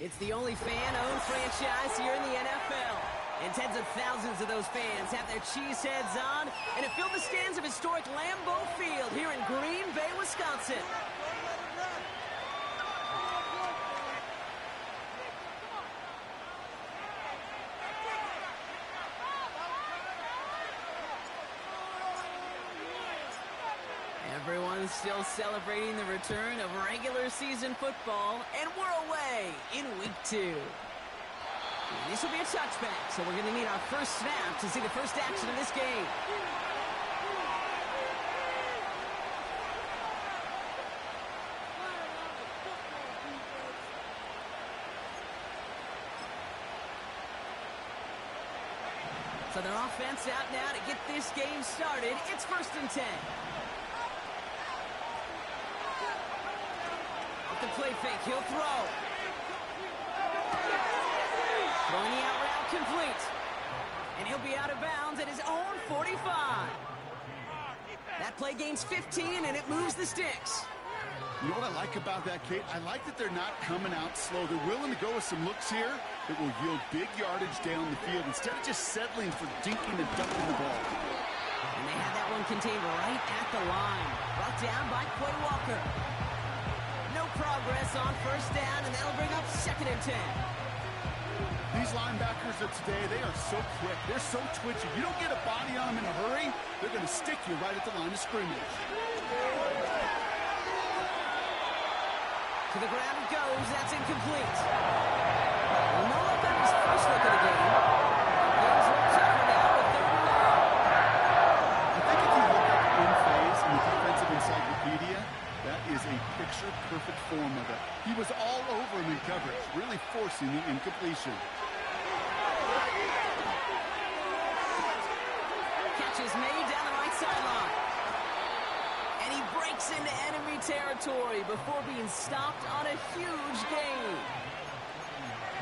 It's the only fan-owned franchise here in the NFL. And tens of thousands of those fans have their cheese heads on and have filled the stands of historic Lambeau Field here in Green Bay, Wisconsin. Everyone's still celebrating the return of regular season football, and we're away in week 2. This will be a touchback, so we're going to need our first snap to see the first action of this game. So their offense out now to get this game started. It's 1st and 10. Off the play fake, he'll throw. Throwing the out route complete. And he'll be out of bounds at his own 45. That play gains 15, and it moves the sticks. You know what I like about that, Kate? I like that they're not coming out slow. They're willing to go with some looks here that will yield big yardage down the field instead of just settling for dinking and dunking the ball. And they have that one contained right at the line. Brought down by Quay Walker. No progress on 1st down, and that'll bring up 2nd and 10. These linebackers of today, they are so quick. They're so twitchy. You don't get a body on them in a hurry, they're going to stick you right at the line of scrimmage. To the ground it goes. That's incomplete. Well, no luck on his first look of the game. Things look tougher now with 3rd and long. I think if you look up in phase in the defensive encyclopedia, that is a picture-perfect form of it. He was all over him in coverage, really forcing the incompletion. Catch is made down the right sideline. And he breaks into enemy territory before being stopped on a huge gain.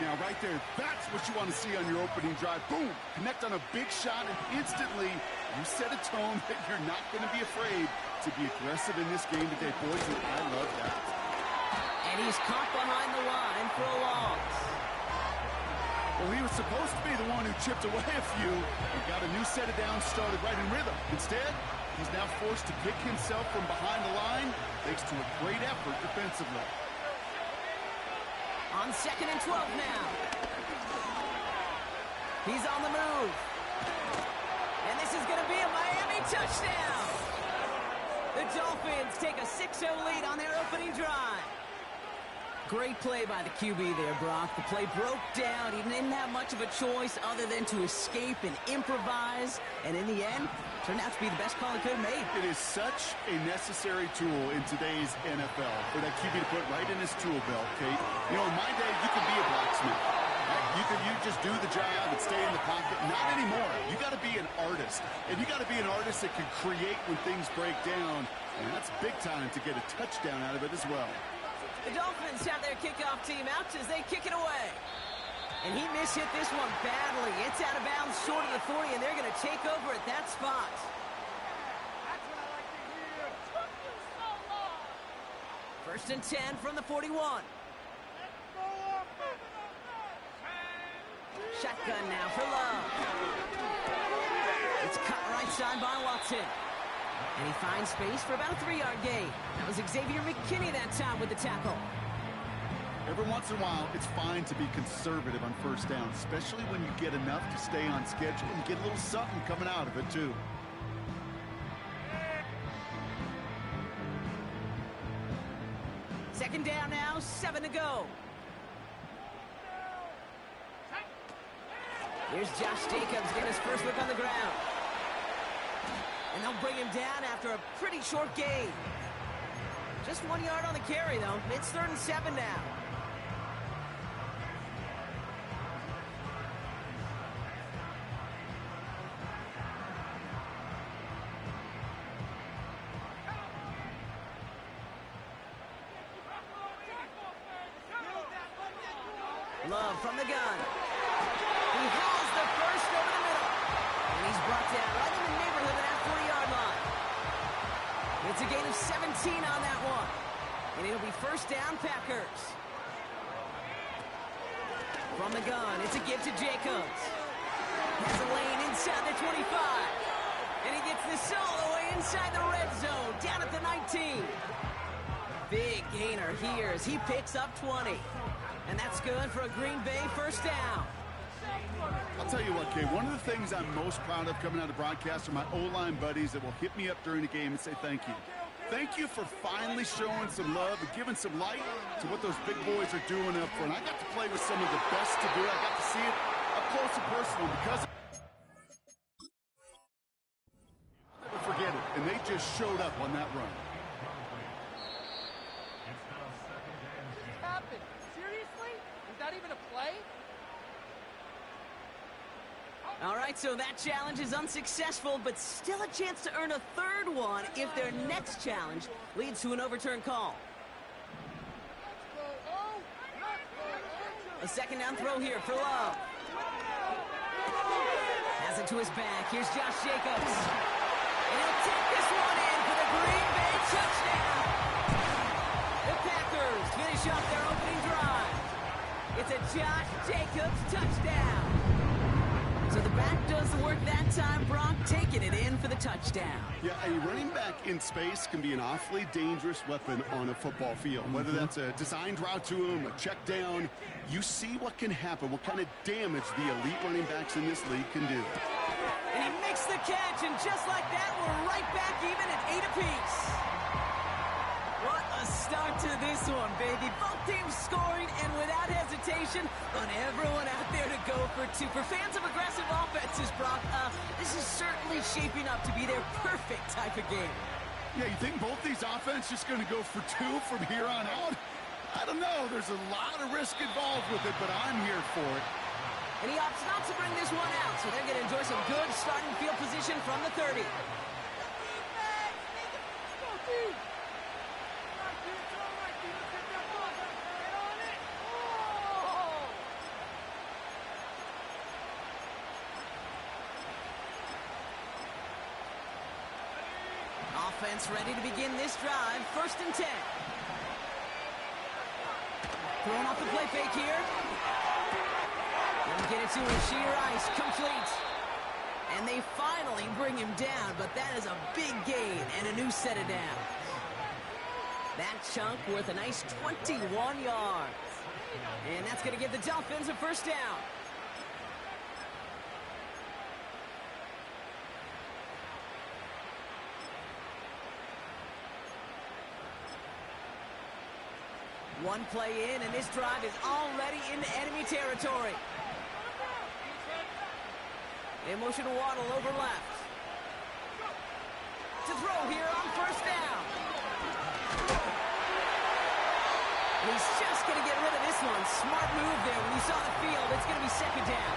Now, right there, that's what you want to see on your opening drive. Boom! Connect on a big shot, and instantly you set a tone that you're not going to be afraid to be aggressive in this game today, boys, and I love that. And he's caught behind the line for a loss. Well, he was supposed to be the one who chipped away a few and got a new set of downs started right in rhythm. Instead, he's now forced to pick himself from behind the line thanks to a great effort defensively. On 2nd and 12 now. He's on the move. And this is going to be a Miami touchdown. The Dolphins take a 6-0 lead on their opening drive. Great play by the QB there, Brock. The play broke down. He didn't have much of a choice other than to escape and improvise. And in the end, turned out to be the best call he could have made. It is such a necessary tool in today's NFL for that QB to put right in his tool belt, Kate. You know, in my day, you could be a blacksmith. You just do the job and stay in the pocket. Not anymore. You got to be an artist. And you got to be an artist that can create when things break down. And that's big time to get a touchdown out of it as well. The Dolphins have their kickoff team out as they kick it away. And he mishit this one badly. It's out of bounds short of the 40, and they're going to take over at that spot. That's what I like to hear. Took you so long. 1st and 10 from the 41. Shotgun now for Love. It's cut right side by Watson. And he finds space for about a 3-yard gain. That was Xavier McKinney that time with the tackle. Every once in a while, it's fine to be conservative on 1st down, especially when you get enough to stay on schedule and get a little something coming out of it, too. Second down now, 7 to go. Here's Josh Jacobs getting his first look on the ground. And they'll bring him down after a pretty short gain. Just 1 yard on the carry, though. It's 3rd and 7 now. Love from the gun. He hauls the first over the middle. And he's brought down right in the neighborhood of that 40-yard line. It's a gain of 17 on that one. And it'll be 1st down, Packers. From the gun, it's a give to Jacobs. Has a lane inside the 25. And he gets the solo away inside the red zone, down at the 19. Big gainer here as he picks up 20. And that's good for a Green Bay first down. I'll tell you what, Kay, one of the things I'm most proud of coming out of broadcast are my O-line buddies that will hit me up during the game and say thank you. Thank you for finally showing some love and giving some light to what those big boys are doing up front. I got to play with some of the best to do it. I got to see it up close and personal because I'll never forget it. And they just showed up on that run. What happened? Seriously? Was that even a play? All right, so that challenge is unsuccessful, but still a chance to earn a third one if their next challenge leads to an overturned call. A second down throw here for Love. Has it to his back. Here's Josh Jacobs. And he'll take this one in for the Green Bay touchdown. The Packers finish off their opening drive. It's a Josh Jacobs touchdown. So the back does the work that time, Brock, taking it in for the touchdown. Yeah, a running back in space can be an awfully dangerous weapon on a football field. Whether that's a designed route to him, a check down, you see what can happen, what kind of damage the elite running backs in this league can do. And he makes the catch, and just like that, we're right back even at 8 apiece. What a start to this one, baby. Both teams scoring, and without hesitation, on everyone out there to go for two. For fans of aggressive offenses, Brock, this is certainly shaping up to be their perfect type of game. Yeah, you think both these offenses just going to go for two from here on out? I don't know. There's a lot of risk involved with it, but I'm here for it. And he opts not to bring this one out, so they're going to enjoy some good starting field position from the 30. Offense ready to begin this drive. 1st and 10. Throwing off the play fake here. Gonna get it to Rasheed Rice. Complete. And they finally bring him down, but that is a big gain and a new set of downs. That chunk worth a nice 21 yards. And that's going to give the Dolphins a first down. One play in, and this drive is already into enemy territory. In motion to Waddle over left. To throw here on 1st down. He's just going to get rid of this one. Smart move there. When you saw the field, it's going to be 2nd down.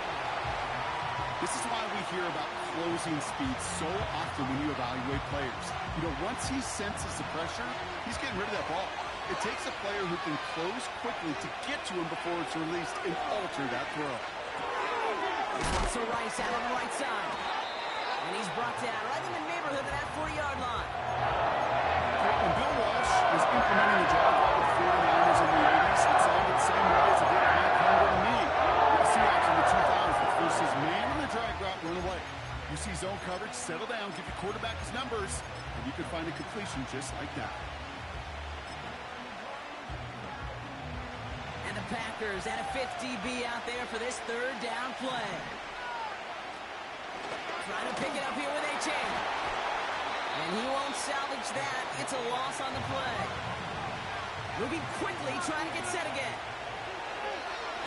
This is why we hear about closing speed so often when you evaluate players. You know, once he senses the pressure, he's getting rid of that ball. It takes a player who can close quickly to get to him before it's released and alter that throw. This one's to Rice out on the right side. And he's brought down right in the neighborhood of that 40-yard line. When Bill Walsh was implementing the drag route with 49ers in the 80s, it sounded the same way as it did back home to me. The Seahawks in the 2000s versus man in the drag route, run away. You see zone coverage, settle down, give your quarterback his numbers, and you can find a completion just like that. And the Packers at a 50B out there for this 3rd down play. Trying to pick it up here with A-Chain. And he won't salvage that. It's a loss on the play. Moving quickly, trying to get set again.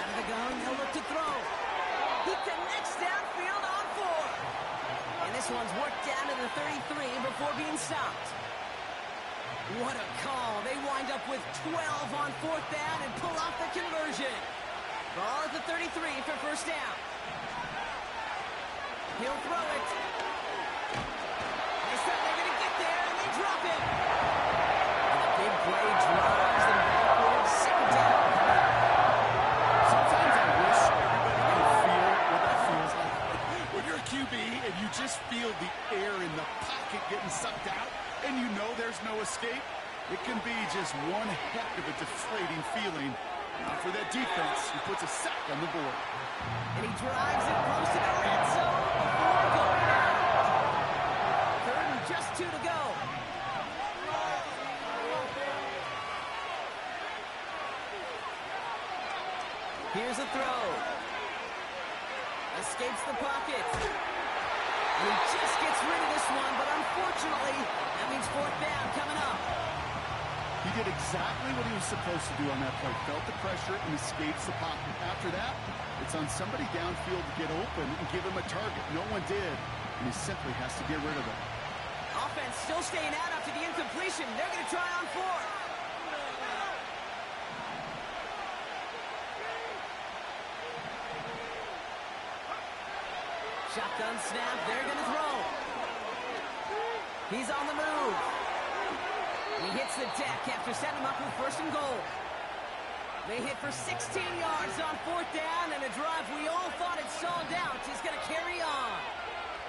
Out of the gun, he'll look to throw. He connects downfield on 4. And this one's worked down to the 33 before being stopped. What a call. They wind up with 12 on 4th down and pull off the conversion. Ball at the 33 for 1st down. He'll throw it. They said they're going to get there, and they drop it. And the big play drives them backwards. 2nd down. Sometimes I wish everybody could feel what that feels like. When you're a QB and you just feel the air in the pocket getting sucked out, and you know there's no escape, it can be just one heck of a deflating feeling For that defense, he puts a sack on the board. And he drives it close to the red zone before going out. Third and just 2 to go. Here's a throw. Escapes the pocket. And he just gets rid of this one, but unfortunately, that means fourth down coming up. He did exactly what he was supposed to do on that play. Felt the pressure and escapes the pocket. After that, it's on somebody downfield to get open and give him a target. No one did, and he simply has to get rid of it. Offense still staying out after the incompletion. They're going to try on 4th. Shotgun snap, they're going to throw. He's on the move. He hits the deck after setting him up with 1st and goal. They hit for 16 yards on 4th down, and a drive we all thought had stalled out is going to carry on.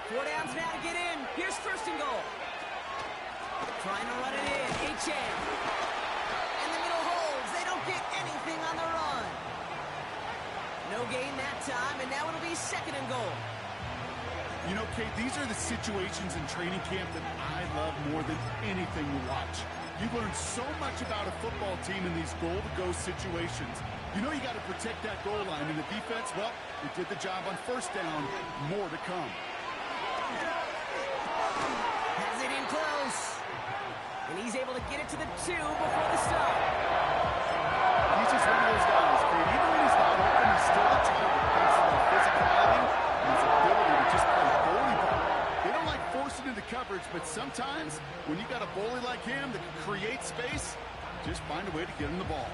4 downs now to get in. Here's 1st and goal. Trying to run it in. H.M. In the middle holds. They don't get anything on the run. No gain that time, and now it'll be 2nd and goal. You know, Kate, these are the situations in training camp that I love more than anything to watch. You learn so much about a football team in these goal-to-go situations. You know you got to protect that goal line, and the defense, well, they did the job on 1st down. More to come. Has it in close. And he's able to get it to the 2 before the stop. He's just one of those guys, Kate. Even when he's not open, he's still a target. Thanks to the physicality and his ability to just play bully ball. They don't like forcing into coverage, but sometimes when you got a bully like him that can create space, just find a way to get him the ball.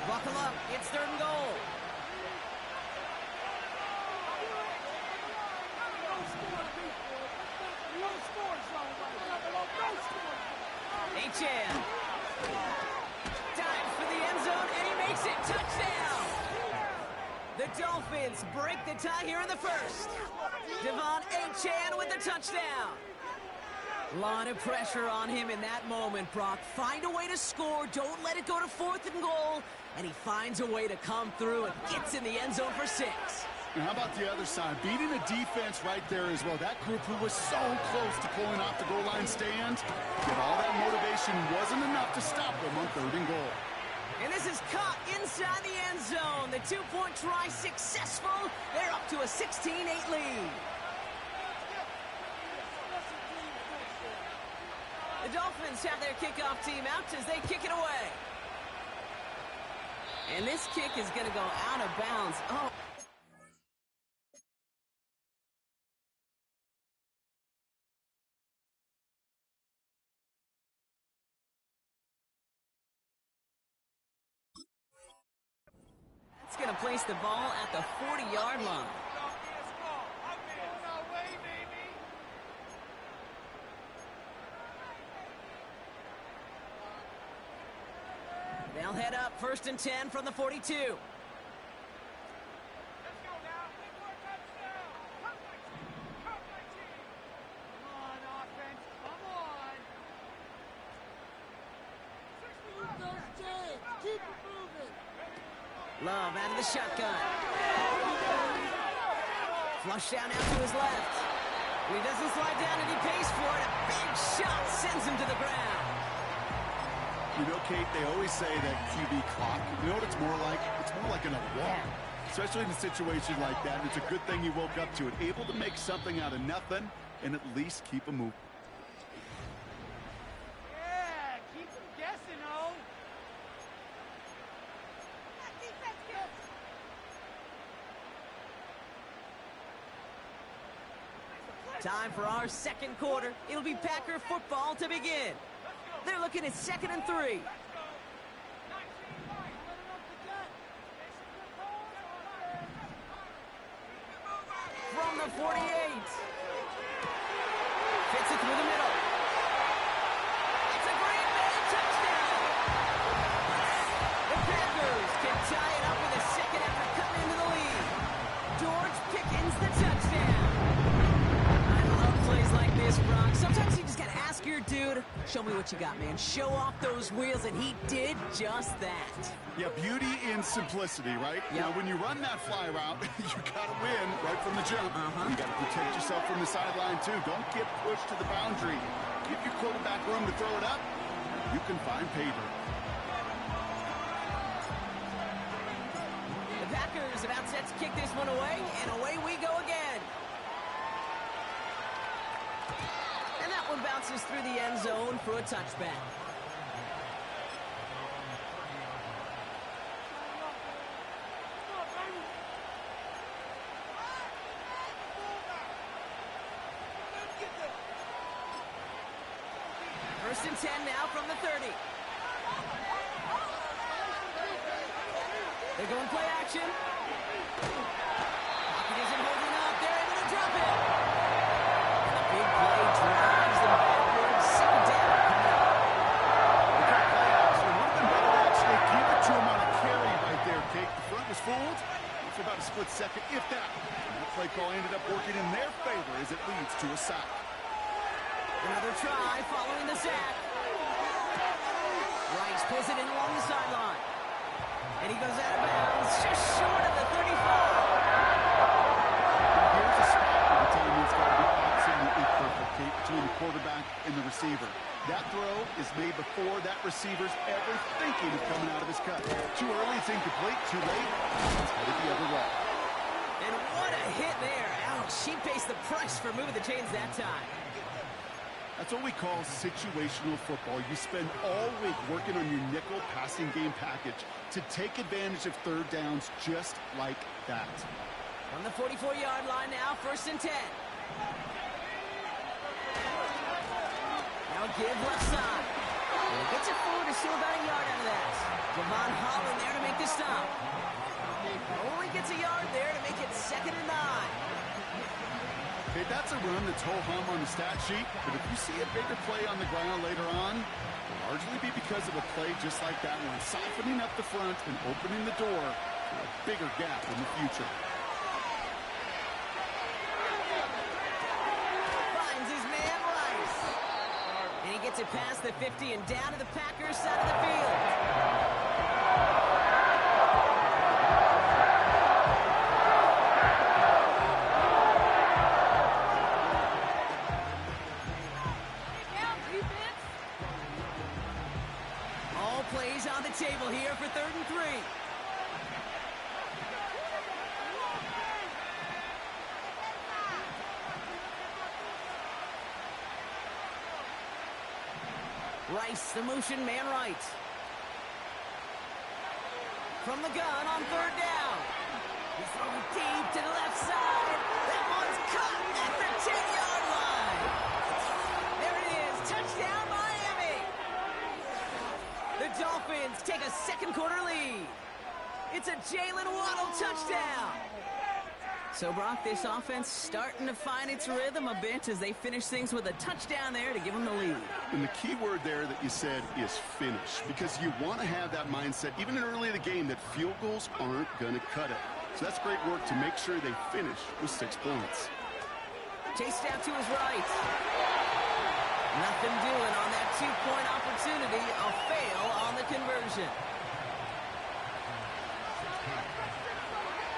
Buckle up. It's 3rd and goal. H.M. Dives for the end zone, and he makes it. Touchdown! The Dolphins break the tie here in the 1st. Devon Achane with the touchdown. Lot of pressure on him in that moment, Brock. Find a way to score. Don't let it go to 4th and goal. And he finds a way to come through and gets in the end zone for 6. And how about the other side? Beating the defense right there as well. That group who was so close to pulling off the goal line stand, yet all that motivation wasn't enough to stop them on 3rd and goal. And this is caught inside the end zone. The 2-point try successful. They're up to a 16-8 lead. The Dolphins have their kickoff team out as they kick it away. And this kick is going to go out of bounds. Oh. That's going to place the ball at the 40-yard line. They'll head up 1st and 10 from the 42. Let's go now. Big more touchdown. Come my team. Come on, offense. Come on. Keep it moving. Love out of the shotgun. Flush down out to his left. He doesn't slide down and he pays for it. A big shot sends him to the ground. You know, Kate, they always say that QB clock, you know what it's more like? It's more like an alarm, especially in a situation like that. It's a good thing you woke up to it, able to make something out of nothing and at least keep a move. Yeah, keep them guessing, oh. Time for our 2nd quarter. It'll be Packer football to begin. They're looking at 2nd and 3. From the 48. Fits it through the middle. It's a Green Bay touchdown. The Packers can tie it up with a second after coming into the lead. George Pickens the touchdown. I love to good. Show me what you got, man. Show off those wheels, and he did just that. Yeah, beauty in simplicity, right? Yep. Now, when you run that fly route, you got to win right from the jump. You got to protect yourself from the sideline, too. Don't get pushed to the boundary. Give your quarterback room to throw it up. You can find pay dirt. The Packers about set to kick this one away, and away we go again. And that one bounces through the end zone for a touchback. First and 10 now from the 30. They're going play action. Pocket isn't holding up. They're able to drop it. And a big play drives them backwards. Second down. They got play action. It would have been better to actually give it to him on a carry right there, Kate. The front was fooled for about a split second, if that. And that play call ended up working in their favor as it leads to a sack. Another try following the sack. Rice pulls it in along the sideline. And he goes out of bounds just short of the 35. Here's a spot where the timing's got to be absolutely perfect, Kate, between the quarterback and the receiver. That throw is made before that receiver's ever thinking of coming out of his cut. Too early, it's incomplete. Too late, it's headed the other way. And what a hit there. Ouch, she pays the price for moving the chains that time. That's what we call situational football. You spend all week working on your nickel passing game package to take advantage of third downs just like that. On the 44-yard line now, first and 10. Now give left side. And he gets it forward to still about a yard out of that. Devon Holland there to make the stop. Only gets a yard there to make it 2nd and 9. Okay, that's a run that's ho-hum on the stat sheet, but if you see a bigger play on the ground later on, it'll largely be because of a play just like that one, softening up the front and opening the door for a bigger gap in the future. Finds his man Rice. And he gets it past the 50 and down to the Packers side of the field. Plays on the table here for 3rd and 3. Rice, the motion man right. From the gun on 3rd down. He's throwing deep to the left side. That one's caught at the 10-yard line. There it is. Touchdown, Miami. The Dolphins take a second quarter lead. It's a Jalen Waddle touchdown. So, Brock, this offense starting to find its rhythm a bit as they finish things with a touchdown there to give them the lead. And the key word there that you said is finish, because you want to have that mindset, even in early in the game, that field goals aren't going to cut it. So that's great work to make sure they finish with 6 points. Chased out to his right. Nothing doing on that 2-point opportunity. A fail on the conversion.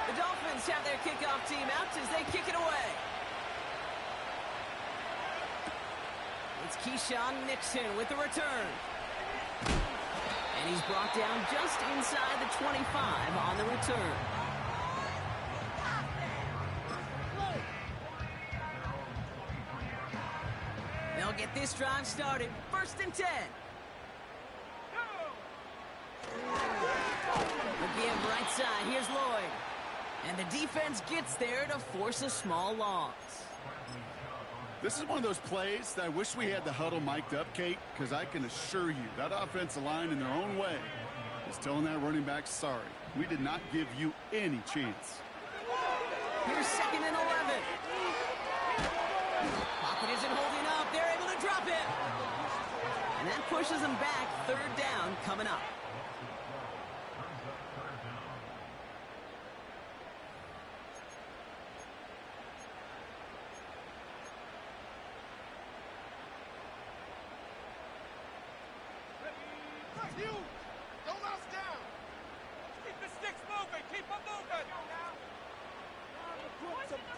The Dolphins have their kickoff team out as they kick it away. It's Keyshawn Nixon with the return. And he's brought down just inside the 25 on the return. They'll get this drive started. 1st and 10. Again, right side. Here's Lloyd. And the defense gets there to force a small loss. This is one of those plays that I wish we had the huddle mic'd up, Kate, because I can assure you that offensive line in their own way is telling that running back, sorry, we did not give you any chance. Here's 2nd and 11. Pocket isn't holding up. They're able to drop it. And that pushes them back. 3rd down coming up.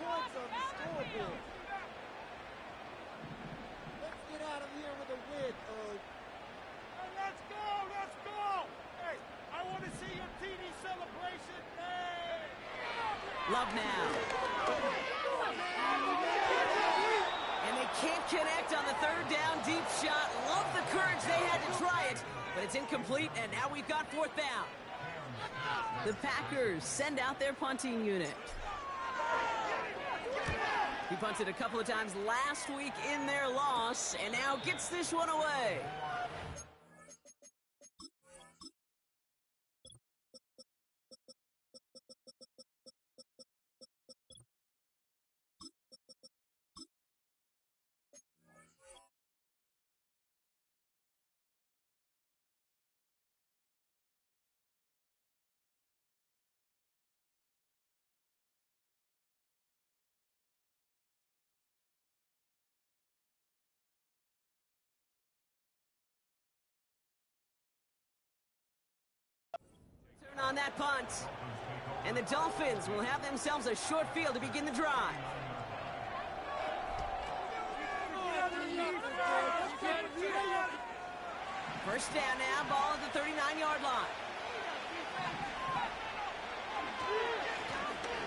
points on the scoreboard. Let's get out of here with a win, Earl. Hey, let's go! Let's go! Hey, I want to see your TD celebration. Hey! Love now. And they can't connect on the third down deep shot. Love the courage they had to try it, but it's incomplete, and now we've got fourth down. The Packers send out their punting unit. He punted a couple of times last week in their loss, and now gets this one away. On that punt. And the Dolphins will have themselves a short field to begin the drive. First down now, ball at the 39-yard line.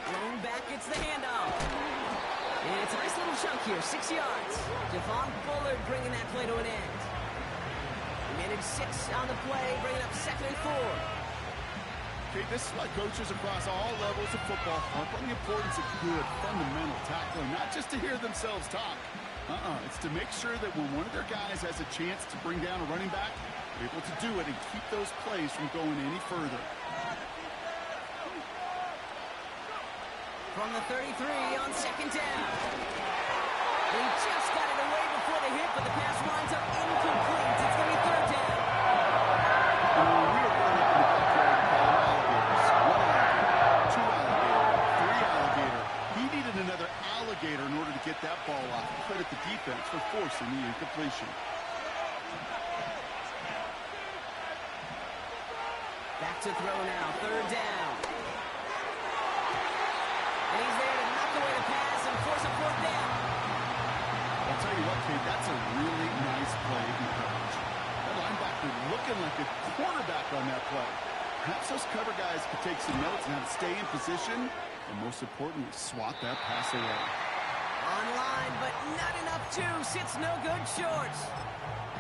Thrown back, it's the handoff. And it's a nice little chunk here, 6 yards. Javon Bullard bringing that play to an end. He managed 6 on the play, bringing up 2nd and 4. Okay, this is why coaches across all levels of football harp on the importance of good, fundamental tackling, not just to hear themselves talk. It's to make sure that when one of their guys has a chance to bring down a running back, they're able to do it and keep those plays from going any further. From the 33 on 2nd down. They just got it away before the hit, but the pass winds up incomplete. It's going to be 3rd down. We are going up in the backyard and call them alligators. 1 alligator, 2 alligator, 3 alligator. He needed another alligator in order to get that ball off. Credit the defense for forcing the incompletion. Back to throw now, 3rd down. And he's there to knock away the pass and force a 4th down. I'll tell you what, Kate, that's a really nice play in coverage. That linebacker looking like a quarterback on that play. Perhaps those cover guys could take some notes on how to stay in position, and most importantly, swat that pass away. Online, but not enough to. Sits no good short.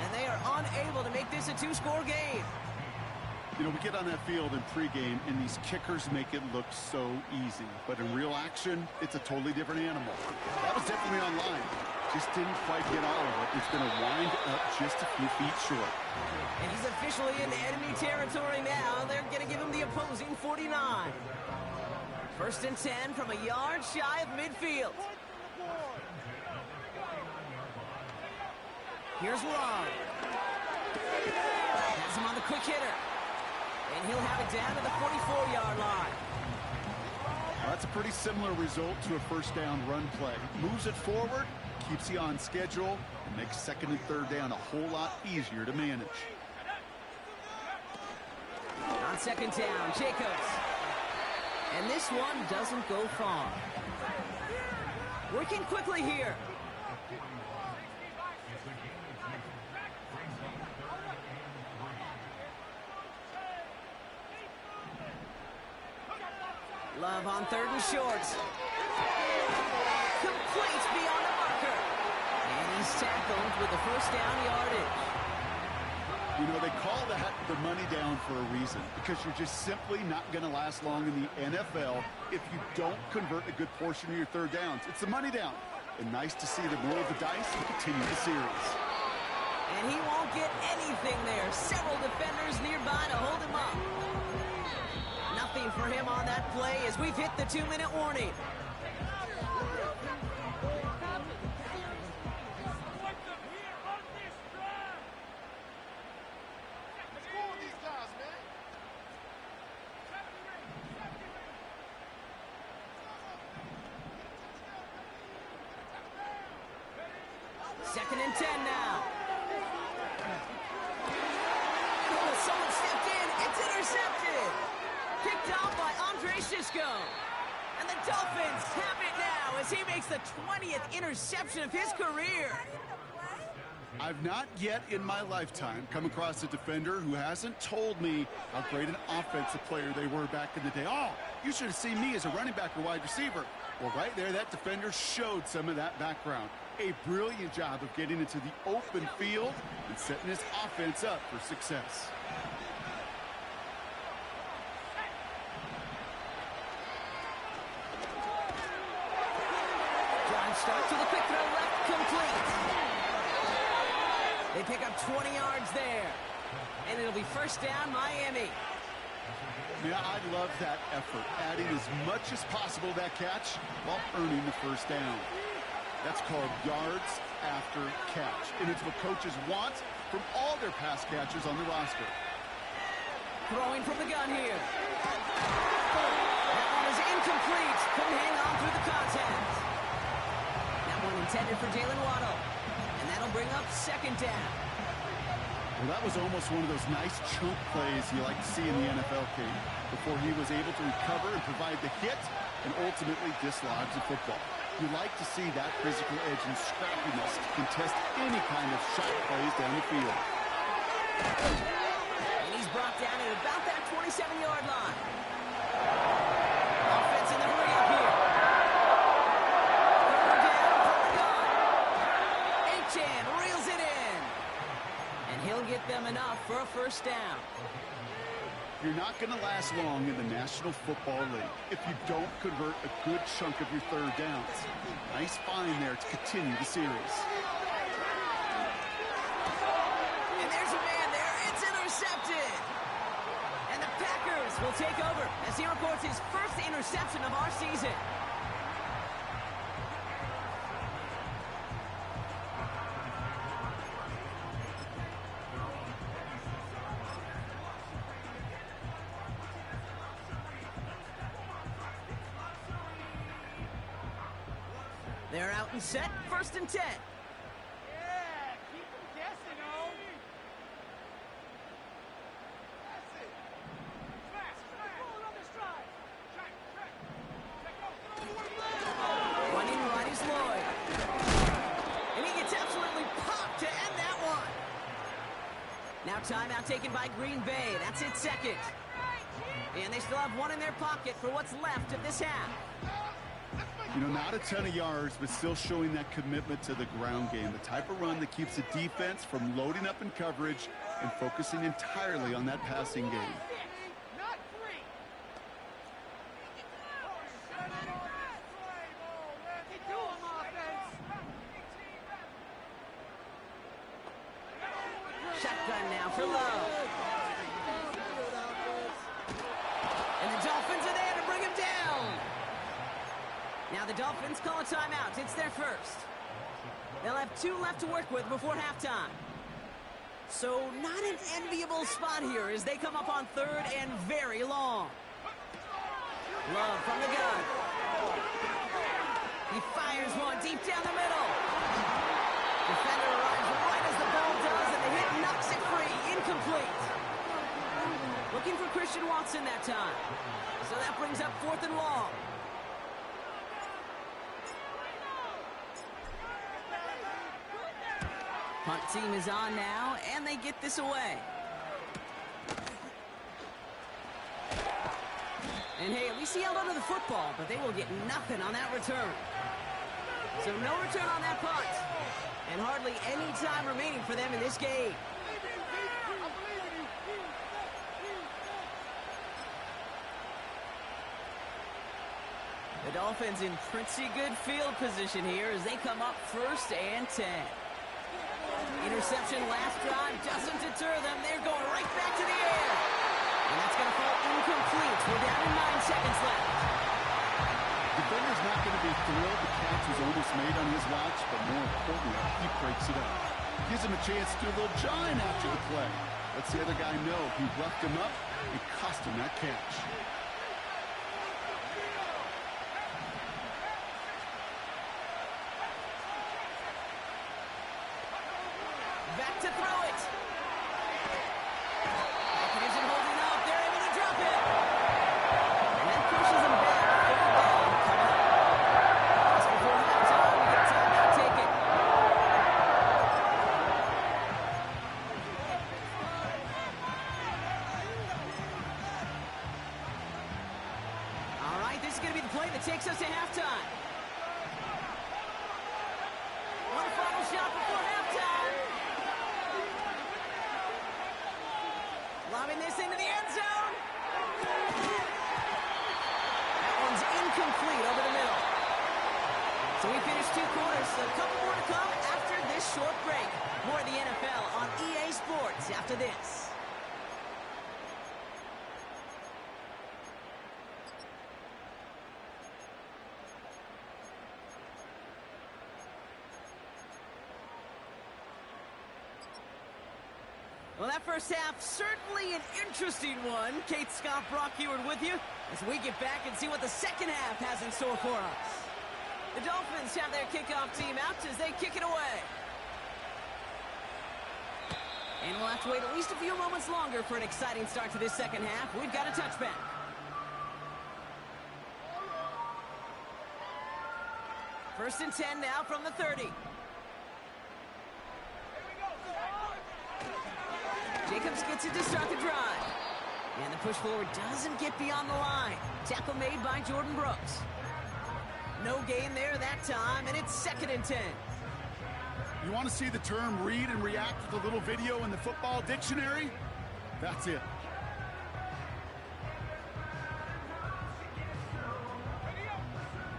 And they are unable to make this a 2-score game. You know, we get on that field in pregame, and these kickers make it look so easy. But in real action, it's a totally different animal. That was definitely online. Just didn't quite get all of it. It's going to wind up just a few feet short. And he's officially in enemy territory now. They're going to give him the opposing 49. 1st and 10 from a yard shy of midfield. Here's Long. Has him on the quick hitter. And he'll have it down to the 44-yard line. Well, that's a pretty similar result to a 1st down run play. Moves it forward, keeps you on schedule, and makes 2nd and 3rd down a whole lot easier to manage. On 2nd down, Jacobs. And this one doesn't go far. Working quickly here. Love on 3rd and short. Complete beyond the marker. And he's tackled with the 1st down yardage. You know, they call that the money down for a reason, because you're just simply not going to last long in the NFL if you don't convert a good portion of your 3rd downs. It's the money down. And nice to see them roll the dice and continue the series. And he won't get anything there. Several defenders nearby to hold him up. Nothing for him on that play as we've hit the 2-minute warning. Second and 10 now. Oh, someone stepped in. It's intercepted. Picked off by Andre Sisco. And the Dolphins have it now as he makes the 20th interception of his career. I've not yet in my lifetime come across a defender who hasn't told me how great an offensive player they were back in the day. Oh, you should have seen me as a running back or wide receiver. Well, right there, that defender showed some of that background. A brilliant job of getting into the open field and setting his offense up for success. Start to the quick throw left, complete. They pick up 20 yards there. And it'll be first down, Miami. Yeah, I love that effort, adding as much as possible to that catch while earning the first down. That's called yards after catch. And it's what coaches want from all their pass catchers on the roster. Throwing from the gun here. That one is incomplete. Couldn't hang on through the contact. Intended for Jalen Waddle. And that'll bring up second down. Well, that was almost one of those nice chunk plays you like to see in the NFL, Kate, before he was able to recover and provide the hit and ultimately dislodge the football. You like to see that physical edge and scrappiness to contest any kind of shot plays down the field. And he's brought down at about that 27-yard line. Offense in the hurry-up here. Reels it in. And he'll get them enough for a first down. You're not going to last long in the National Football League if you don't convert a good chunk of your third downs. Nice find there to continue the series. And there's a man there. It's intercepted. And the Packers will take over as he records his first interception of our season. They're out and set, 1st and 10. Yeah, keep them guessing, oh. That's it. Smash, pull another stride. Check, go. Running right is Lloyd. And he gets absolutely popped to end that one. Now timeout taken by Green Bay. That's its second. And they still have one in their pocket for what's left of this half. You know, not a ton of yards, but still showing that commitment to the ground game. The type of run that keeps the defense from loading up in coverage and focusing entirely on that passing game. Not three. Get to him, offense. Shotgun now for Lowe. And the Dolphins are there to bring him down. Now the Dolphins call a timeout. It's their first. They'll have 2 left to work with before halftime. So not an enviable spot here as they come up on 3rd and very long. Love from the gun. He fires one deep down the middle. Defender arrives right as the ball does, and the hit knocks it free. Incomplete. Looking for Christian Watson that time. So that brings up 4th and long. Punt team is on now, and they get this away. And hey, at least he held onto the football, but they will get nothing on that return. So no return on that punt. And hardly any time remaining for them in this game. The Dolphins in pretty good field position here as they come up 1st and 10. Interception last drive doesn't deter them. They're going right back to the air. And that's going to fall incomplete. We're down to 9 seconds left. Defender's not going to be thrilled the catch was almost made on his watch, but more importantly, he breaks it up. Gives him a chance to do a little jawing after the play. Lets the other guy know he roughed him up and cost him that catch. Back to throw it. Isn't holding up. They're able to drop it. And that pushes him back 3rd down that takes us to halftime. One final shot before halftime. Lobbing this into the end zone. That one's incomplete over the middle. So we finished 2 quarters. A couple more to come after this short break. More of the NFL on EA Sports after this. Well, that first half, certainly an interesting one. Kate Scott, Brock Eward with you as we get back and see what the second half has in store for us. The Dolphins have their kickoff team out as they kick it away. And we'll have to wait at least a few moments longer for an exciting start to this second half. We've got a touchback. First and 10 now from the 30. Jacobs gets it to start the drive. And the push forward doesn't get beyond the line. Tackle made by Jordan Brooks. No gain there that time, and it's second and 10. You want to see the term read and react with a little video in the football dictionary? That's it.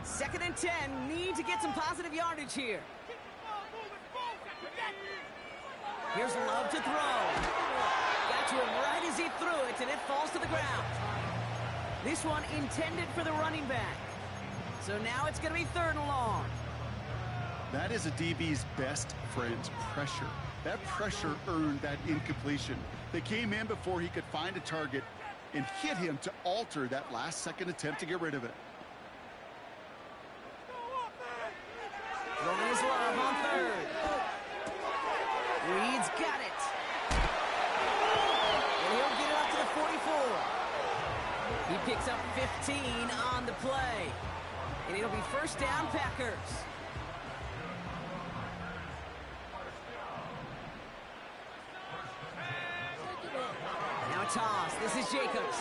Second and 10. Need to get some positive yardage here. Here's Love to throw. Got to him right as he threw it, and it falls to the ground. This one intended for the running back. So now it's going to be third and long. That is a DB's best friend, pressure. That pressure earned that incompletion. They came in before he could find a target and hit him to alter that last-second attempt to get rid of it. Throwing his Love on third. Reed's got it. And he'll get it up to the 44. He picks up 15 on the play. And it'll be first down, Packers. Now a toss. This is Jacobs.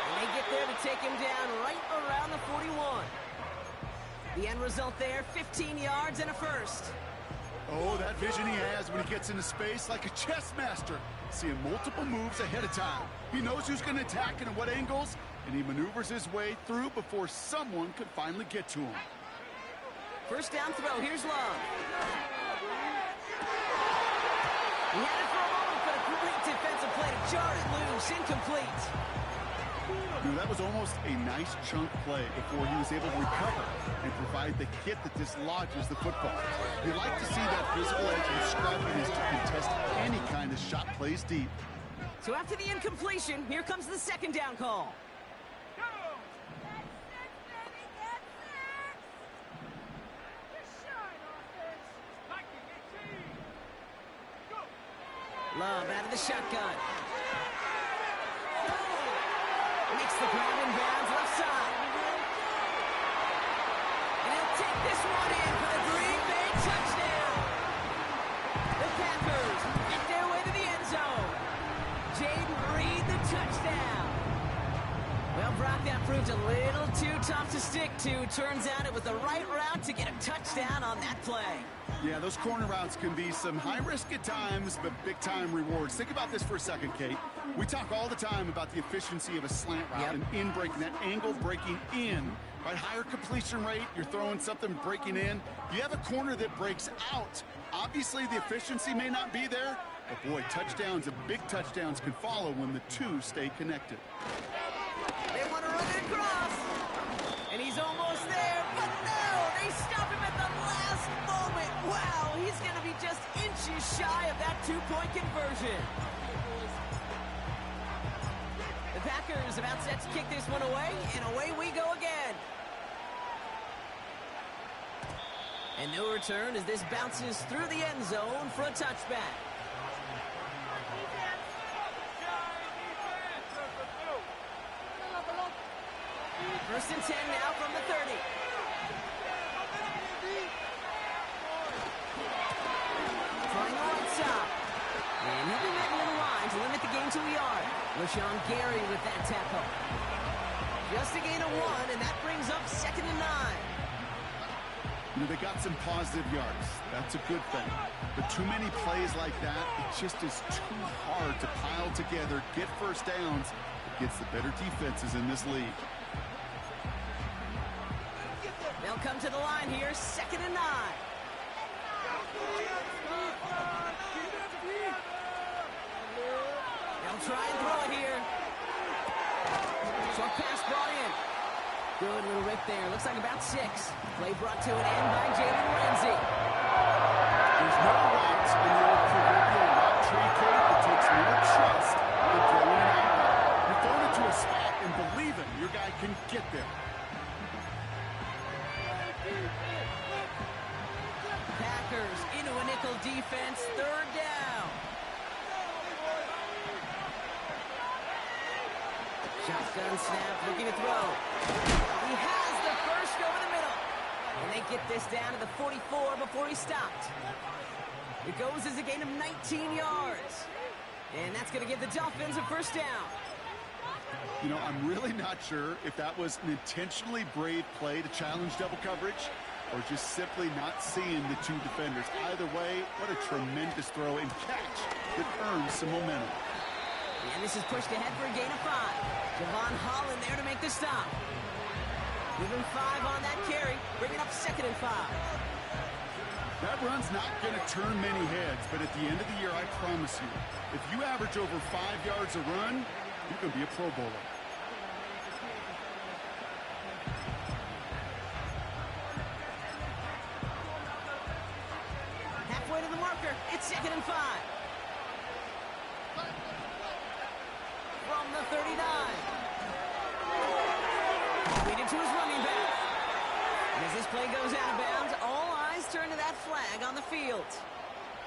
And they get there to take him down right around the 41. The end result there, 15 yards and a first. Oh, that vision he has when he gets into space like a chess master. Seeing multiple moves ahead of time. He knows who's going to attack and at what angles, and he maneuvers his way through before someone could finally get to him. First down throw. Here's Love. He had it for a moment, but a great defensive play to jar it loose. Incomplete. Dude, that was almost a nice chunk play before he was able to recover and provide the hit that dislodges the football. You like to see that physical edge and scrappiness to contest any kind of shot plays deep. So after the incompletion, here comes the second down call. Love out of the shotgun. Makes the grab in bounds left side. And he'll take this one in for the Green Bay touchdown. The Packers get their way to the end zone. Jaden Reed, the touchdown. Well, Brock, that proved a little too tough to stick to. Turns out it was the right route to get a touchdown on that play. Yeah, those corner routes can be some high risk at times, but big-time rewards. Think about this for a second, Kate. We talk all the time about the efficiency of a slant route and in breaking, that angle breaking in. Right, higher completion rate, you're throwing something breaking in. You have a corner that breaks out. Obviously, the efficiency may not be there, but boy, touchdowns and big touchdowns can follow when the two stay connected. They want to run it across, and he's almost there, but no, they stop him at the last moment. Wow, he's going to be just inches shy of that two-point conversion. The Packers about set to kick this one away, and away we go again. And no return as this bounces through the end zone for a touchback. First and 10 now from the 30. Throwing the right side. And he'll be ready in the line to limit the game to a yard. LaShawn Gary with that tackle. Just a gain of 1, and that brings up 2nd and 9. You know, they got some positive yards. That's a good thing. But too many plays like that, it just is too hard to pile together, get first downs against the better defenses in this league. They'll come to the line here, 2nd and 9. They'll try and throw it here. Short pass brought in. Good little rip there. Looks like about 6. Play brought to an end by Jalen Ramsey. There's no routes in the old proverbial route tree cake that takes more trust than throwing it out. You're throwing it to a spot and believing your guy can get there. Packers into a nickel defense. 3rd down. Shotgun snap, looking to throw. He has the first over the middle. And they get this down to the 44 before he stopped. It goes as a gain of 19 yards. And that's going to give the Dolphins a 1st down. You know, I'm really not sure if that was an intentionally brave play to challenge double coverage or just simply not seeing the 2 defenders. Either way, what a tremendous throw and catch that earns some momentum. And this is pushed ahead for a gain of 5. Javon Holland there to make the stop. Give him 5 on that carry, bringing up 2nd and 5. That run's not going to turn many heads, but at the end of the year, I promise you, if you average over 5 yards a run, you're going to be a Pro Bowler. Halfway to the marker, it's 2nd and 5. From the 39. Leading to his running back. And as this play goes out of bounds, all eyes turn to that flag on the field.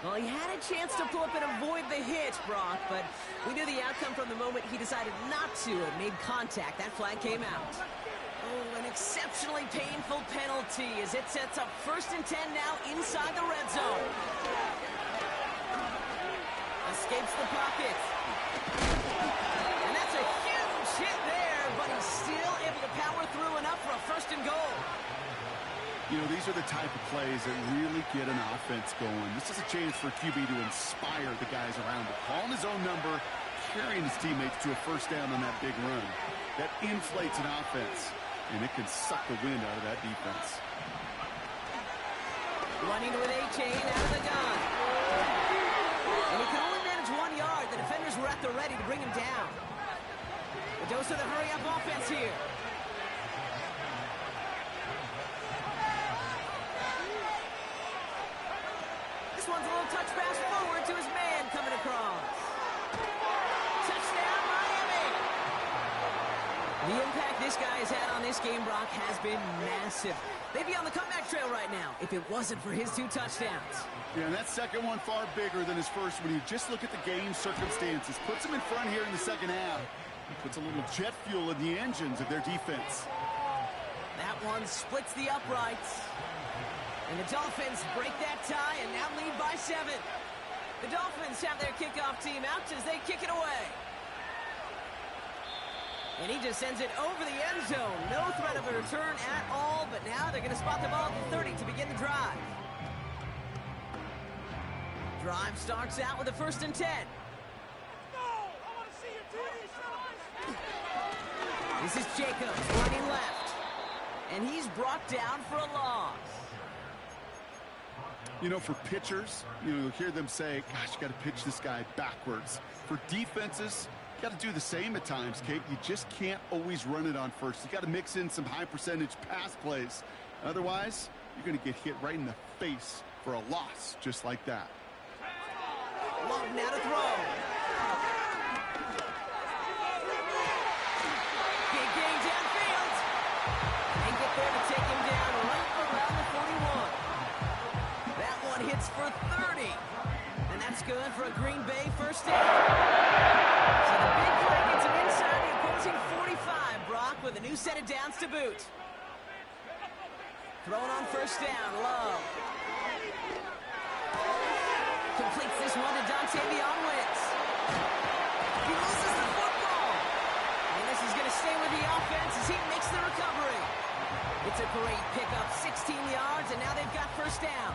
Well, he had a chance to pull up and avoid the hit, Brock, but we knew the outcome from the moment he decided not to and made contact. That flag came out. Oh, an exceptionally painful penalty as it sets up 1st and 10 now inside the red zone. Escapes the pocket. And that's a huge hit there, but he's still able to power through enough for a 1st and goal. You know, these are the type of plays that really get an offense going. This is a chance for QB to inspire the guys around him. Calling his own number, carrying his teammates to a 1st down on that big run. That inflates an offense, and it can suck the wind out of that defense. Running with A-Chain out of the gun. And he can only manage 1 yard. The defenders were at the ready to bring him down. A dose of the hurry-up offense here. This one's a little touch pass forward to his man coming across. Touchdown, Miami! The impact this guy has had on this game, Brock, has been massive. They'd be on the comeback trail right now if it wasn't for his 2 touchdowns. Yeah, and that second one far bigger than his first when you just look at the game circumstances. Puts him in front here in the 2nd half. Puts a little jet fuel in the engines of their defense. That one splits the uprights. And the Dolphins break that tie and now lead by 7. The Dolphins have their kickoff team out as they kick it away. And he just sends it over the end zone. No threat of a return at all, but now they're going to spot the ball at the 30 to begin the drive. Drive starts out with a 1st and 10. This is Jacobs running left. And he's brought down for a loss. You know, for pitchers, you'll hear them say, gosh, you got to pitch this guy backwards. For defenses, you got to do the same at times, Kate. You just can't always run it on first. You got to mix in some high percentage pass plays. Otherwise, you're going to get hit right in the face for a loss just like that. Long now to throw. Big gain downfield. They get there to take him down right around the 41. That one hits for 30. And that's good for a Green Bay 1st down. So the big play gets him inside the opposing 45, Brock, with a new set of downs to boot. Thrown on 1st down, Love. Completes this one to Dante Beyond Wentz. He loses the football. That's a great pickup, 16 yards, and now they've got first down.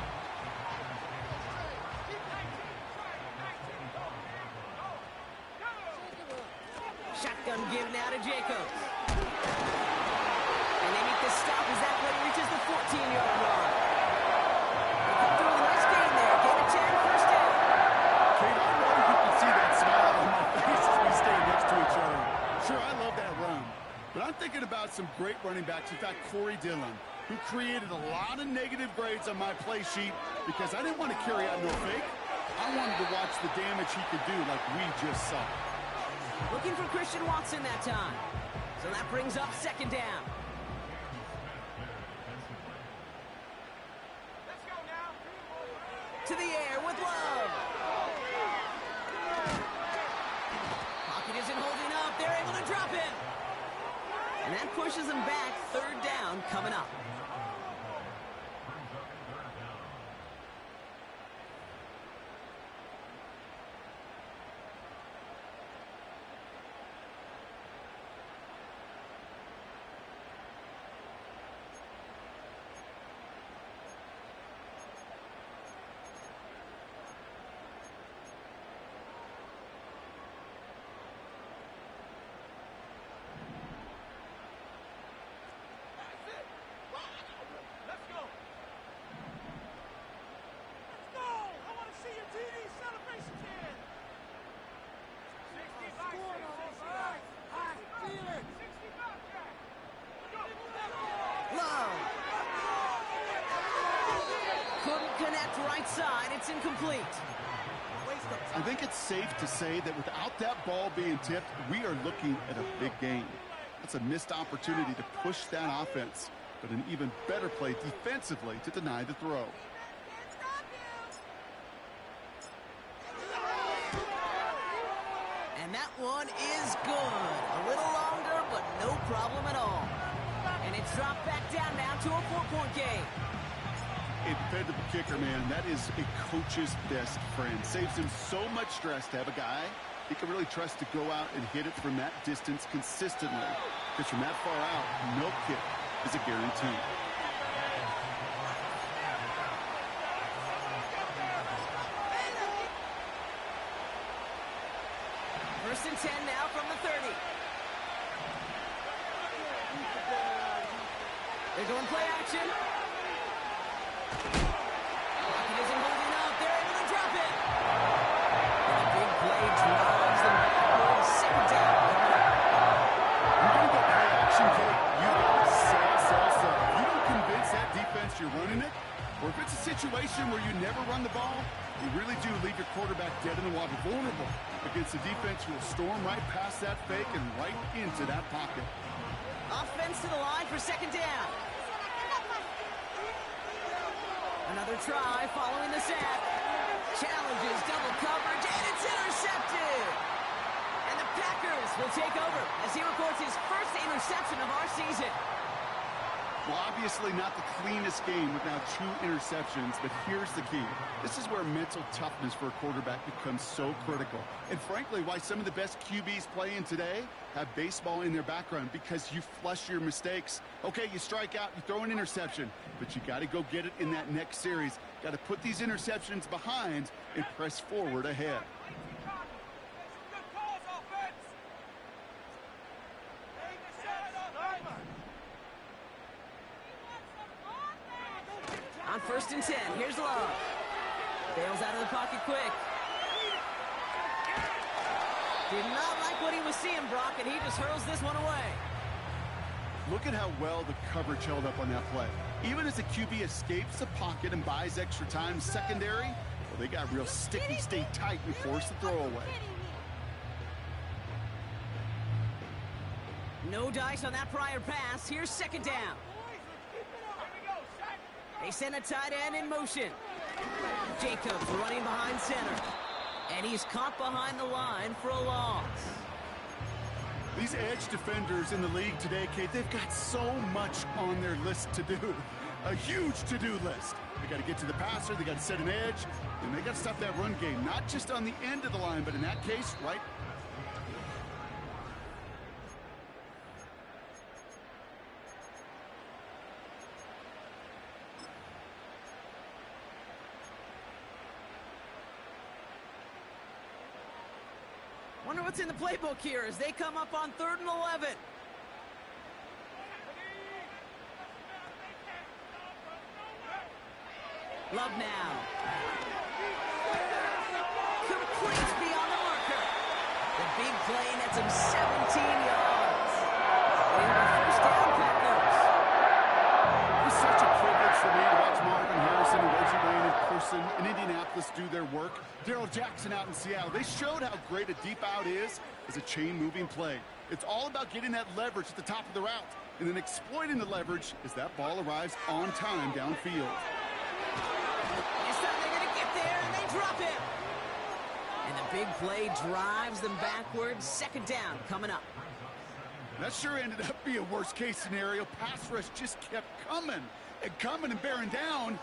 Shotgun give now to Jacobs. And they make the stop as that play reaches the 14-yard line. They come through with a nice gain there. Gain of 10, first down. Kate, I know you can see that smile on my face as we stand next to each other. Sure, I love that run. But I'm thinking about some great running backs. In fact, Corey Dillon, who created a lot of negative grades on my play sheet because I didn't want to carry out no fake. I wanted to watch the damage he could do like we just saw. Looking for Christian Watson that time. So that brings up second down. Let's go now. To the air with Love. Pocket isn't holding up. They're able to drop it. And that pushes them back. Third down coming up. Let's go. Let's go. I want to see your TV celebrations here. 65, Scored on us. I feel it. 65, Jack. Love. Couldn't connect right side. It's incomplete. Waste of I time. think it's safe to say that without that ball being tipped, we are looking at a big game. That's a missed opportunity to push that offense, but an even better play defensively to deny the throw. And that one is good. A little longer, but no problem at all. And it's dropped back down now to a 4-point game. A dependable kicker, man, that is a coach's best friend. Saves him so much stress to have a guy he can really trust to go out and hit it from that distance consistently. Because from that far out, no kick is a guarantee. First and 10 now from the 30. They're going play action. Pocket isn't holding up. They're able to drop it. And a big play drives them backwards. Second down. You're going to go play action, Kate. You've got to sell. If you don't convince that defense you're running it, or if it's a situation where you never run the ball, you really do leave your quarterback dead in the water, vulnerable against a defense who will storm right past that fake and right into that pocket. Offense to the line for second down. Another try following the sack. Challenges double coverage, and it's intercepted. And the Packers will take over as he records his first interception of our season. Well, obviously not the cleanest game with now 2 interceptions, but here's the key. This is where mental toughness for a quarterback becomes so critical. And frankly, why some of the best QBs playing today have baseball in their background, because you flush your mistakes. Okay, you strike out, you throw an interception, but you got to go get it in that next series. Got to put these interceptions behind and press forward ahead. Good calls, offense. On first and 10, here's Love. Bails out of the pocket quick. Did not like what he was seeing, Brock, and he just hurls this one away. Look at how well the coverage held up on that play. Even as the QB escapes the pocket and buys extra time secondary, well, they got real sticky, stay tight, and force the throw away. No dice on that prior pass. Here's second down. They send a tight end in motion. Jacobs running behind center. And he's caught behind the line for a loss. These edge defenders in the league today, Kate, they've got so much on their list to do. A huge to-do list. They got to get to the passer, they got to set an edge, and they got to stop that run game. Not just on the end of the line, but in that case, right. what's in the playbook here as they come up on 3rd and 11. Love now. Complete beyond the marker. The big play nets him 17 yards. And it'll be first down, Packers. It was such a privilege for me to watch Marvin Harrison and Reggie Wayne in person in Indianapolis do their work. Darrell Jackson out in Seattle. They showed how great a deep out is as a chain-moving play. It's all about getting that leverage at the top of the route and then exploiting the leverage as that ball arrives on time downfield. This time they're going to get there, and they drop him. And the big play drives them backwards. 2nd down coming up. That sure ended up being a worst-case scenario. Pass rush just kept coming and bearing down,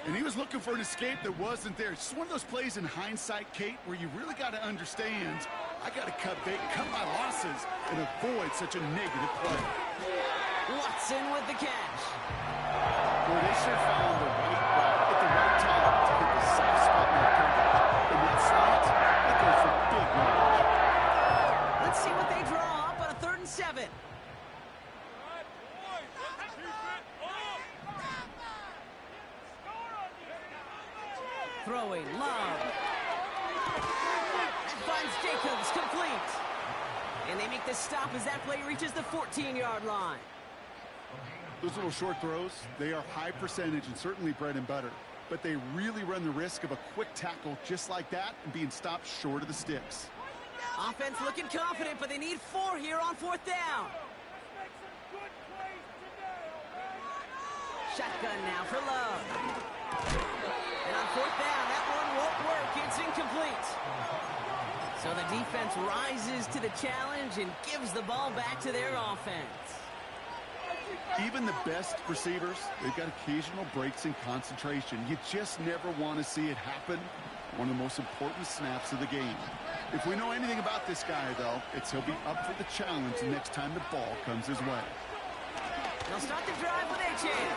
and he was looking for an escape that wasn't there. It's just one of those plays in hindsight, Kate, where you really got to understand, I got to cut bait, cut my losses, and avoid such a negative play. Watson with the catch. Boy, they sure found the right route at the right time to hit the soft spot in their coverage. And that slant, that goes for big range. Let's see what they draw up on a 3rd and 7. Throwing, Love. That finds Jacobs, complete. And they make the stop as that play reaches the 14-yard line. Those little short throws, they are high percentage and certainly bread and butter. But they really run the risk of a quick tackle just like that and being stopped short of the sticks. Offense looking confident, but they need 4 here on 4th down. Shotgun now for Love. And on 4th down, that one won't work. It's incomplete. So the defense rises to the challenge and gives the ball back to their offense. Even the best receivers, they've got occasional breaks in concentration. You just never want to see it happen. One of the most important snaps of the game. If we know anything about this guy, though, it's he'll be up for the challenge the next time the ball comes his way. They'll start the drive with A-Chain.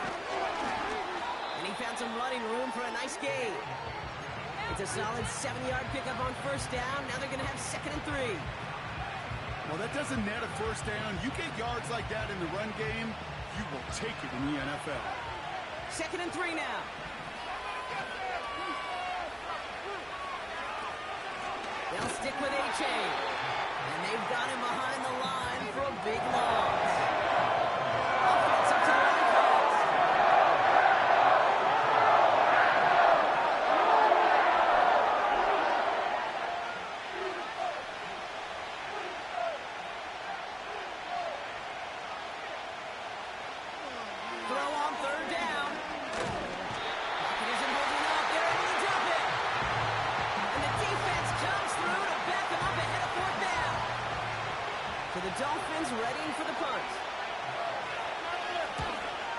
And he found some running room for a nice gain. It's a solid 7-yard pickup on 1st down. Now they're going to have 2nd and 3. Well, that doesn't net a 1st down. You get yards like that in the run game, you will take it in the NFL. 2nd and 3 now. They'll stick with A-Chain. And they've got him behind the line for a big loss. Offense up to the line calls. Throw on 3rd down. Pocket isn't holding up. They're able to drop it. And the defense comes through to back them up ahead of 4th down. So the Dolphins readying for the punt.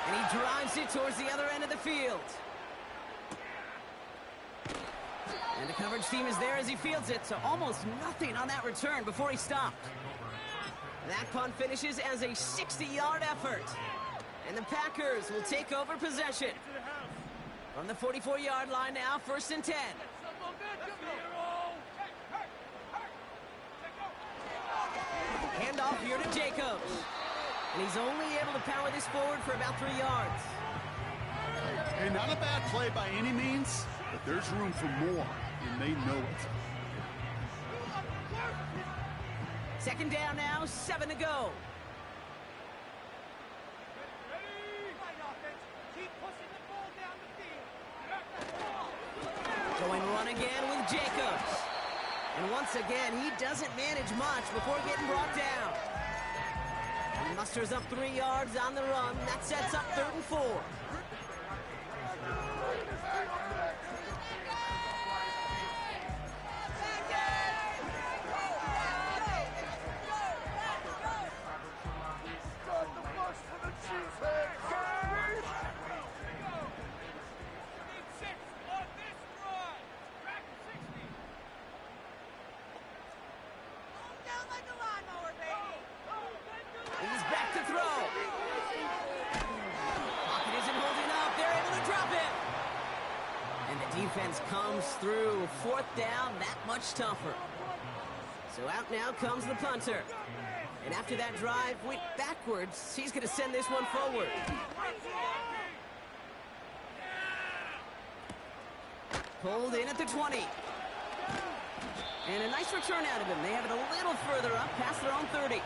And he drives it towards the other end of the field. And the coverage team is there as he fields it, so almost nothing on that return before he stopped. That punt finishes as a 60-yard effort. And the Packers will take over possession. From the 44-yard line now, 1st and 10. Handoff here to Jacobs. And he's only able to power this forward for about 3 yards. Hey, not a bad play by any means, but there's room for more, and they know it. 2nd down now, 7 to go. Going run again with Jacobs. And once again, he doesn't manage much before getting brought down. He musters up 3 yards on the run. That sets up 3rd and 4. He's back to throw. Pocket isn't holding up. They're able to drop it. And the defense comes through. 4th down, that much tougher. So out now comes the punter. And after that drive went backwards, he's going to send this one forward. Pulled in at the 20. And a nice return out of him. They have it a little further up, past their own 30.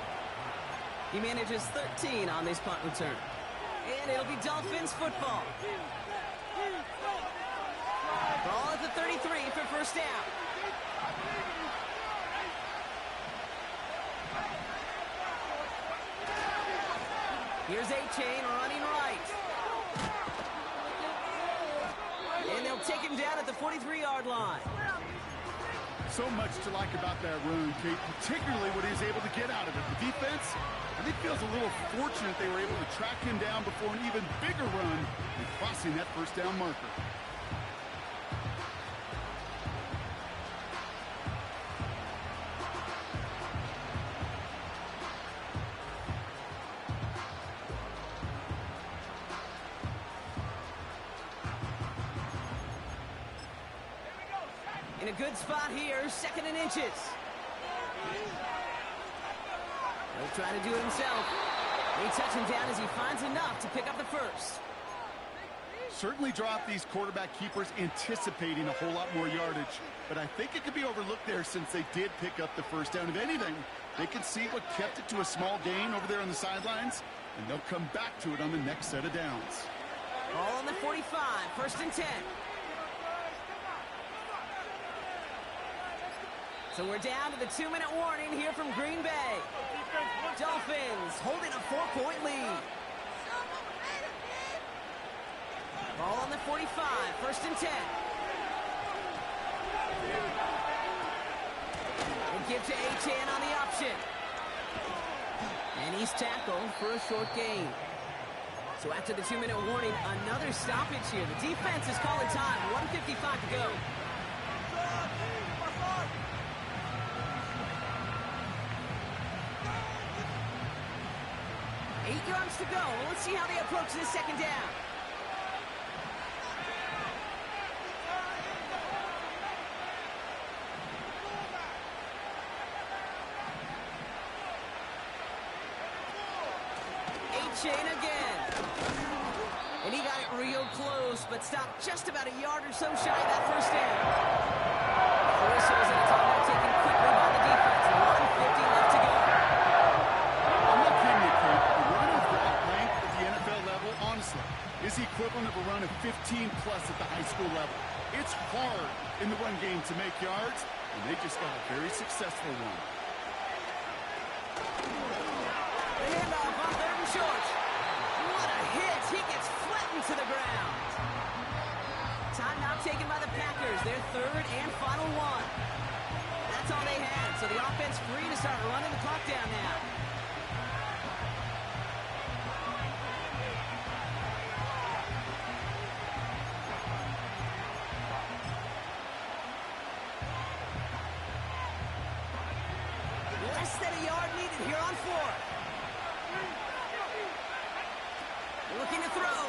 He manages 13 on this punt return. And it'll be Dolphins football. Ball at the 33 for first down. Here's A-Chain running right. And they'll take him down at the 43-yard line. So much to like about that run, Kate, particularly what he was able to get out of it. The defense, I think, feels a little fortunate they were able to track him down before an even bigger run and crossing that first down marker. In a good spot here, 2nd and inches. He'll try to do it himself. They touch him down as he finds enough to pick up the first. Certainly drop these quarterback keepers anticipating a whole lot more yardage. But I think it could be overlooked there since they did pick up the first down. If anything, they can see what kept it to a small gain over there on the sidelines, and they'll come back to it on the next set of downs. Ball on the 45, 1st and 10. So we're down to the 2-minute warning here from Green Bay. Dolphins holding a 4-point lead. Ball on the 45, 1st and 10. And give to A-Chain on the option. And he's tackled for a short gain. So after the 2-minute warning, another stoppage here. The defense is calling time, 1:55 to go. 8 yards to go. Let's see how they approach this 2nd down. A-Chain again. And he got it real close, but stopped just about a yard or so shy of that first down. The whistles and a timeout taken quickly by the defense. 1:50 left to go. I'm not kidding you, Kate. The run of that length at the NFL level, honestly, is the equivalent of a run of 15-plus at the high school level. It's hard in the run game to make yards, and they just got a very successful one. The handoff on 3rd and short. What a hit. He gets flattened to the ground. Timeout taken by the Packers. Their 3rd and final one. That's all they had. So the offense free to start running the clock down now. Less than a yard needed here on 4th. Looking to throw.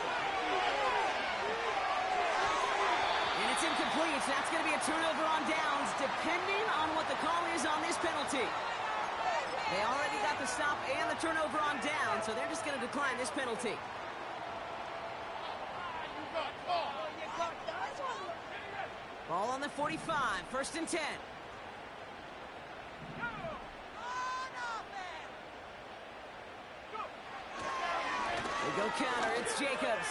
And it's incomplete. So that's going to be a turnover on downs, depending on what the call is on this penalty. They already got the stop and the turnover on down, so they're just going to decline this penalty. Ball on the 45, 1st and 10. They go counter, it's Jacobs.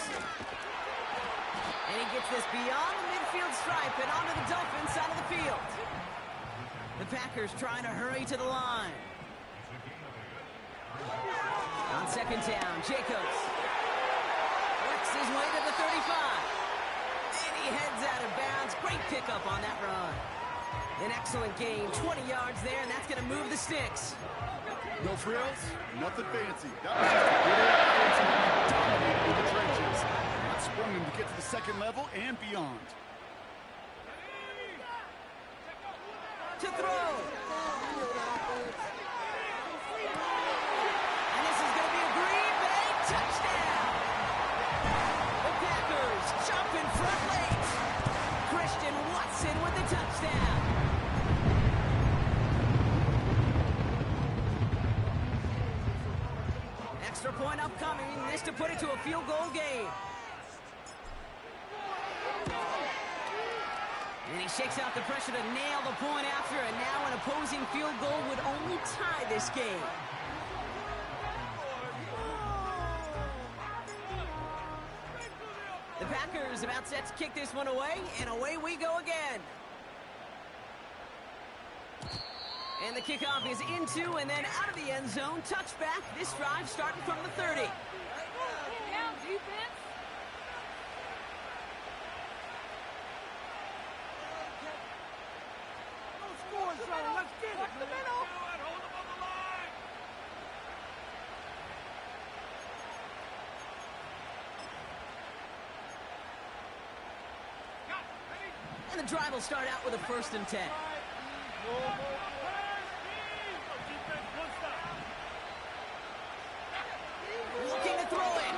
And he gets this beyond the midfield stripe and onto the Dolphins side of the field. The Packers trying to hurry to the line. On 2nd down, Jacobs works his way to the 35. And he heads out of bounds. Great pickup on that run. An excellent gain, 20 yards there, and that's going to move the sticks. No frills, nothing fancy. That was just a good offensive dominated in the trenches. That sprung him to get to the 2nd level and beyond. To throw. And this is going to be a Green Bay touchdown. The Packers jump in front late. Christian Watson with the touchdown. Extra point upcoming. This to put it to a field goal game. And he shakes out the pressure to nail the point after, and now an opposing field goal would only tie this game. The Packers about set to kick this one away, and away we go again. And the kickoff is into and then out of the end zone. Touchback. This drive starting from the 30. Down defense. No score zone. Let's get it. Watch the middle. Hold them on the line. And the drive will start out with a 1st and 10. Looking to throw it.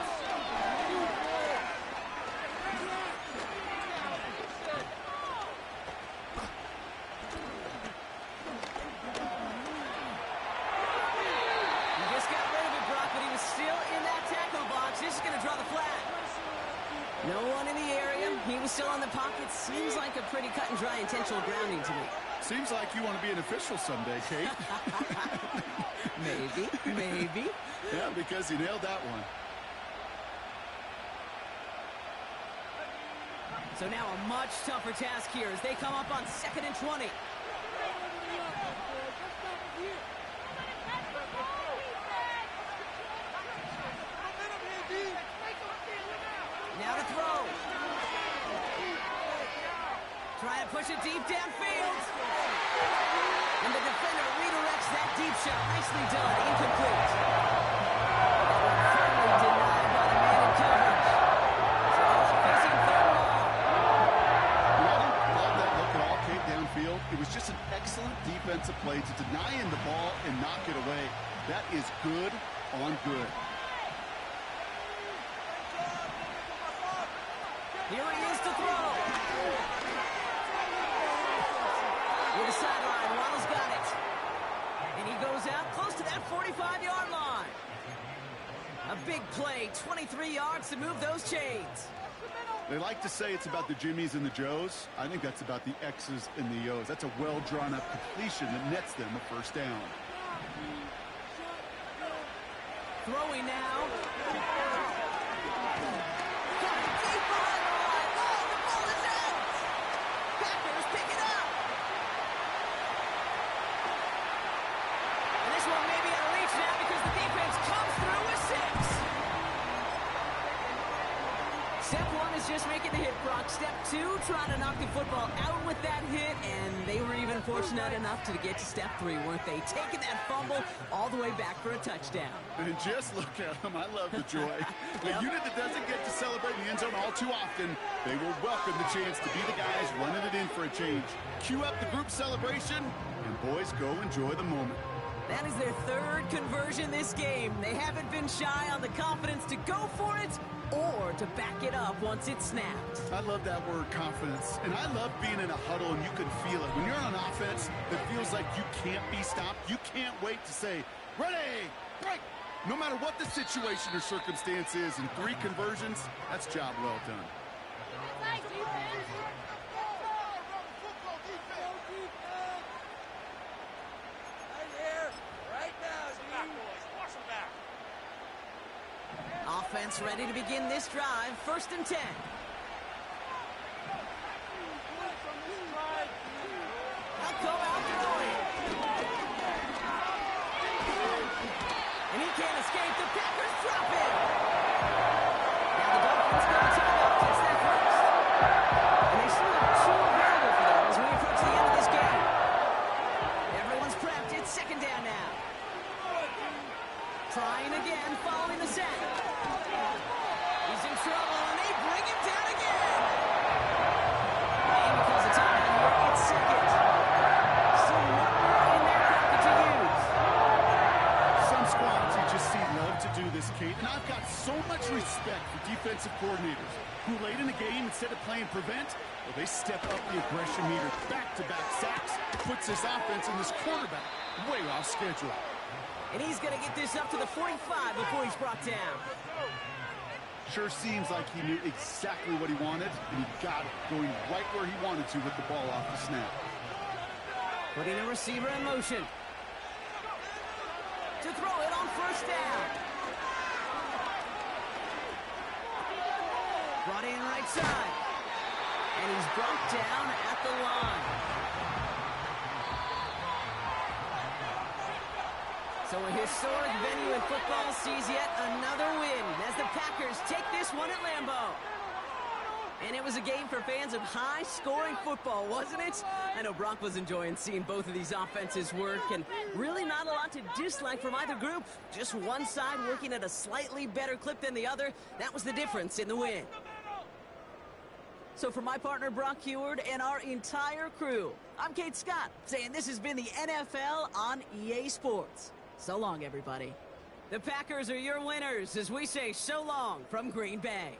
He just got rid of it, Brock, but he was still in that tackle box. This is going to draw the flag. No one in the area. He was still in the pocket. Seems like a pretty cut and dry intentional grounding to me. Seems like you want to be an official someday, Kate. Maybe. Yeah, because he nailed that one. So now a much tougher task here as they come up on 2nd and 20. Now to throw. Trying to push it deep downfield. And the defender redirects that deep shot. Nicely done. Incomplete. That one firmly denied by the man in coverage. So facing 3rd and long. I didn't love that look at all, Kate, downfield. It was just an excellent defensive play to deny him the ball and knock it away. That is good on good. Here he is to throw. With the sideline, Waddle's got it. And he goes out close to that 45-yard line. A big play, 23 yards to move those chains. They like to say it's about the Jimmies and the Joes. I think that's about the X's and the O's. That's a well-drawn-up completion that nets them a 1st down. Throwing now. Just making the hit, Brock. Step 2, trying to knock the football out with that hit, and they were even fortunate enough to get to step 3, weren't they? Taking that fumble all the way back for a touchdown. And just look at them. I love the joy. The unit that doesn't get to celebrate in the end zone all too often, they will welcome the chance to be the guys running it in for a change. Cue up the group celebration, and boys, go enjoy the moment. That is their 3rd conversion this game. They haven't been shy on the confidence to go for it or to back it up once it's snapped. I love that word, confidence. And I love being in a huddle and you can feel it. When you're on offense, it feels like you can't be stopped. You can't wait to say, ready, break. No matter what the situation or circumstance is, in 3 conversions, that's job well done. Nice defense. Offense ready to begin this drive. 1st and 10. They'll go out throwing. And he can't escape. The Packers drop it. Now the Dolphins go to timeout. It's their 1st. And they still have 2 available for them as we approach the end of this game. Everyone's prepped. It's 2nd down now. Trying again, following the sack. He's in trouble, and they bring him down again. And because it's on here, it's 2nd. Still one more in their pocket to use. Some squads you just see love to do this, Kate, and I've got so much respect for defensive coordinators who late in the game, instead of playing prevent, well, they step up the aggression meter. Back-to-back sacks puts this offense and this quarterback way off schedule. And he's going to get this up to the 45 before he's brought down. Sure seems like he knew exactly what he wanted, and he got it, going right where he wanted to with the ball off the snap. Putting the receiver in motion. To throw it on first down. Brought in right side. And he's brought down at the line. So a historic venue in football sees yet another win as the Packers take this one at Lambeau. And it was a game for fans of high-scoring football, wasn't it? I know Brock was enjoying seeing both of these offenses work, and really not a lot to dislike from either group. Just one side working at a slightly better clip than the other. That was the difference in the win. So for my partner, Brock Heward, and our entire crew, I'm Kate Scott, saying this has been the NFL on EA Sports. So long, everybody. The Packers are your winners as we say so long from Green Bay.